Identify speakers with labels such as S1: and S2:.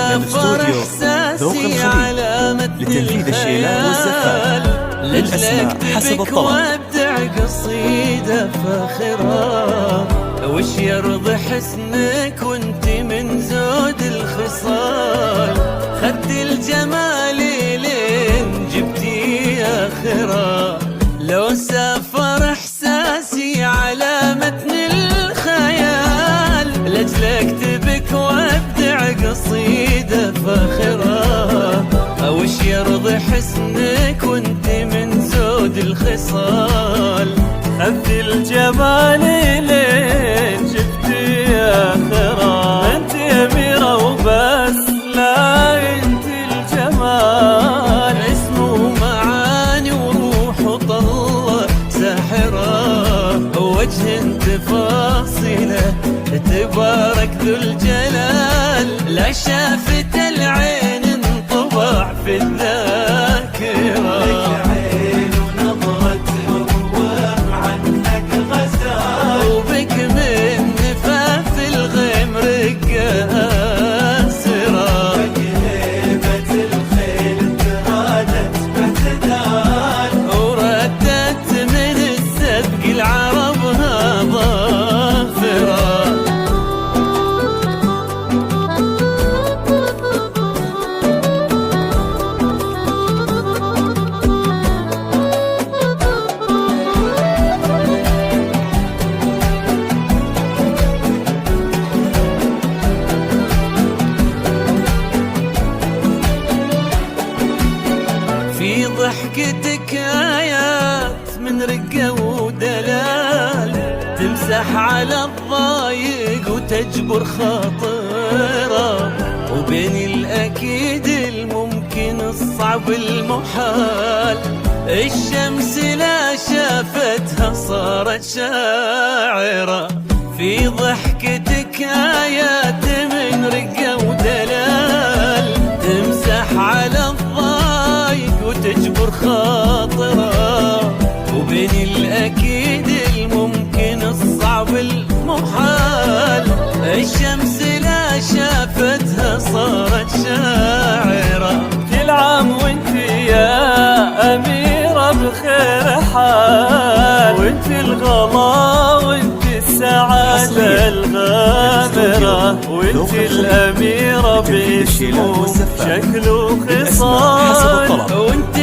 S1: سافر إحساسي على متن
S2: لتنفيذ الشيلان والزفات للأسماء حسب الطلب.
S1: وابدع قصيدة فاخرة وش يرضي حسنك وانت من زود الخصال، خدت الجمال لين جبتي آخرة. لو سافر إحساسي على متن الخيال لأجل أكتبك وابدع قصيدة فاخرة وش يرضي حسنك وانت من زود الخصال، خذ الجمال لين جبتي آخرة. انت أميرة وبس لا انت الجمال، اسمه معاني وروح وطلة ساحرة، وجه تفاصيله تبارك ذو الجلال، لا شافت العين انطبع في الذاكرة.
S3: لك عين ونظرة حب عنك غزال،
S1: وبك من نفاف الغيم رقاسرة،
S3: هيبة الخيل ترادت باعتدال،
S1: وردت من السبق العربها ظافرة. في ضحكتك آيات من رقة ودلال، تمسح على الضايق وتجبر خاطره، وبين الأكيد الممكن الصعب المحال، الشمس لا شافتها صارت شاعرة. في ضحكتك آيات من رقة ودلال، تمسح على الضايق وتجبر خاطره، وبين الأكيد الممكن الصعب المحال، الشمس لا شافتها صارت شاعرة.
S4: كل عام وانت يا أميرة بخير حال، وانت الغلا وانت السعادة الغامرة، وانت الأميرة باسم شكل وخصال،
S1: وانت